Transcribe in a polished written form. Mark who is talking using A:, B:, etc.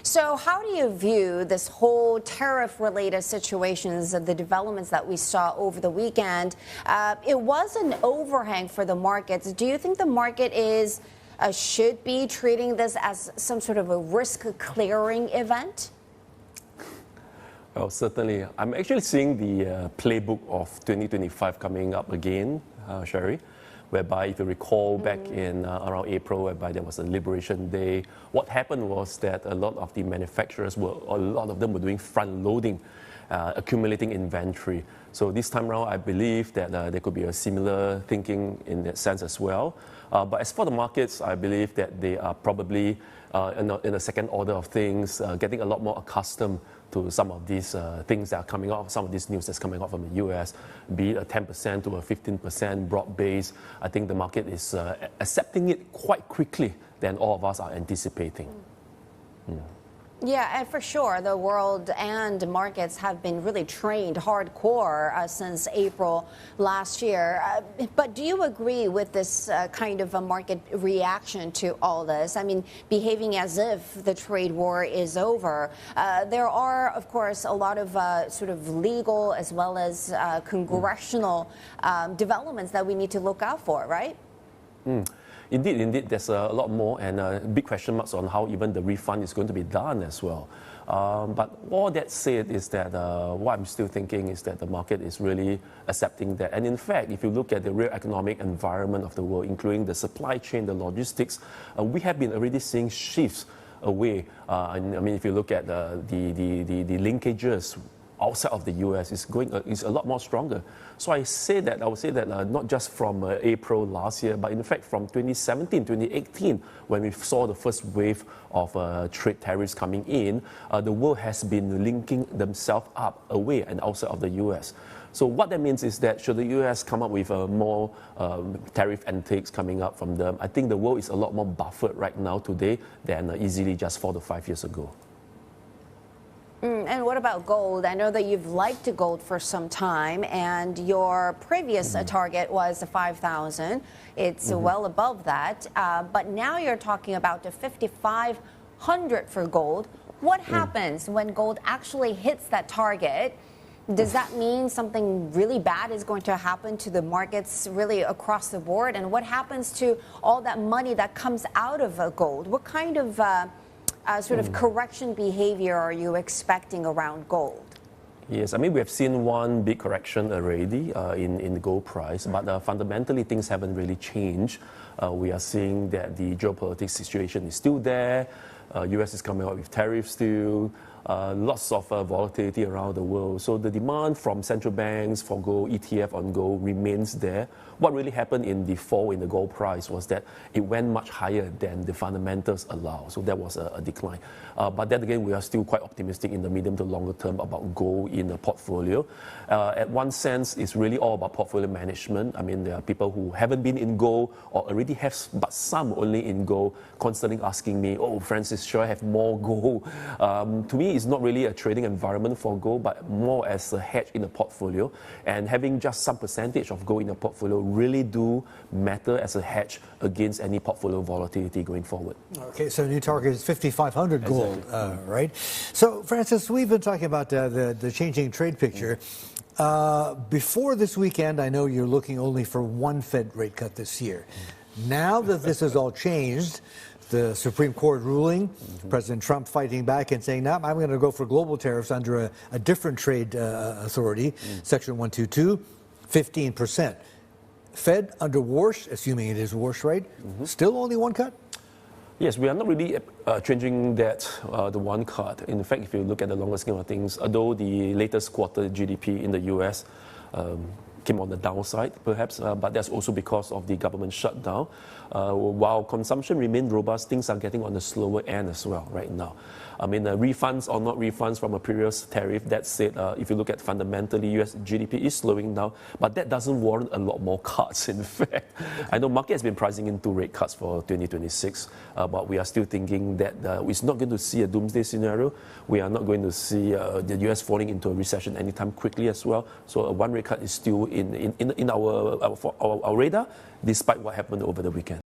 A: So how do you view this whole tariff-related situations, the developments that we saw over the weekend? It was an overhang for the markets. Do you think the market should be treating this as some sort of a risk-clearing event?
B: Well, certainly. I'm actually seeing the playbook of 2025 coming up again, Sherry, whereby if you recall back in around April, whereby there was a Liberation Day, what happened was that a lot of the manufacturers a lot of them were doing front-loading, accumulating inventory. So this time around, I believe that there could be a similar thinking in that sense as well. But as for the markets, I believe that they are probably in the second order of things, getting a lot more accustomed to some of these things that are coming out, some of this news that's coming out from the US, be it a 10% to a 15% broad base. I think the market is accepting it quite quickly than all of us are anticipating.
A: Yeah, and for sure, the world and markets have been really trained hardcore since April last year. But do you agree with this kind of a market reaction to all this? I mean, behaving as if the trade war is over. There are, of course, a lot of sort of legal as well as congressional developments that we need to look out for, right?
B: Indeed, there's a lot more and big question marks on how even the refund is going to be done as well. But all that said is that what I'm still thinking is that the market is really accepting that. And in fact, if you look at the real economic environment of the world, including the supply chain, the logistics, we have been already seeing shifts away. I mean, if you look at the linkages outside of the US is a lot more stronger. So I would say that not just from April last year, but in fact from 2017, 2018, when we saw the first wave of trade tariffs coming in, the world has been linking themselves up away and outside of the US. So what that means is that should the US come up with more tariff antiques coming up from them, I think the world is a lot more buffered right now today than easily just 4 to 5 years ago.
A: And what about gold? I know that you've liked gold for some time, and your previous target was 5,000. It's well above that. But now you're talking about the 5,500 for gold. What happens when gold actually hits that target? Does that mean something really bad is going to happen to the markets really across the board? And what happens to all that money that comes out of gold? What kind of sort of correction behavior are you expecting around gold?
B: Yes, I mean, we have seen one big correction already in the gold price, but fundamentally things haven't really changed. We are seeing that the geopolitics situation is still there. US is coming out with tariffs still. Lots of volatility around the world. So the demand from central banks for gold, ETF on gold remains there. What really happened in the fall in the gold price was that it went much higher than the fundamentals allow. So that was a decline. But then again, we are still quite optimistic in the medium to longer term about gold in the portfolio. At one sense, it's really all about portfolio management. I mean, there are people who haven't been in gold or already have, but some only in gold, constantly asking me, oh, Francis, should I have more gold? To me, it's not really a trading environment for gold, but more as a hedge in a portfolio. And having just some percentage of gold in a portfolio really do matter as a hedge against any portfolio volatility going forward.
C: Okay, so new target is 5,500 gold, right? So, Francis, we've been talking about the changing trade picture. Before this weekend, I know you're looking only for one Fed rate cut this year. Now that this has all changed, the Supreme Court ruling, President Trump fighting back and saying, no, I'm going to go for global tariffs under a different trade authority, Section 122, 15%. Fed under Warsh, assuming it is Warsh, right? Still only one cut?
B: Yes, we are not really changing that, the one cut. In fact, if you look at the longer scheme of things, although the latest quarter GDP in the US came on the downside, perhaps, but that's also because of the government shutdown. While consumption remained robust, things are getting on the slower end as well right now. I mean, refunds or not refunds from a previous tariff, that said, if you look at fundamentally, US GDP is slowing down, but that doesn't warrant a lot more cuts, in fact. I know market has been pricing in 2 rate cuts for 2026, but we are still thinking that it's not going to see a doomsday scenario. We are not going to see the US falling into a recession anytime quickly as well. So a 1 rate cut is still in our radar, despite what happened over the weekend.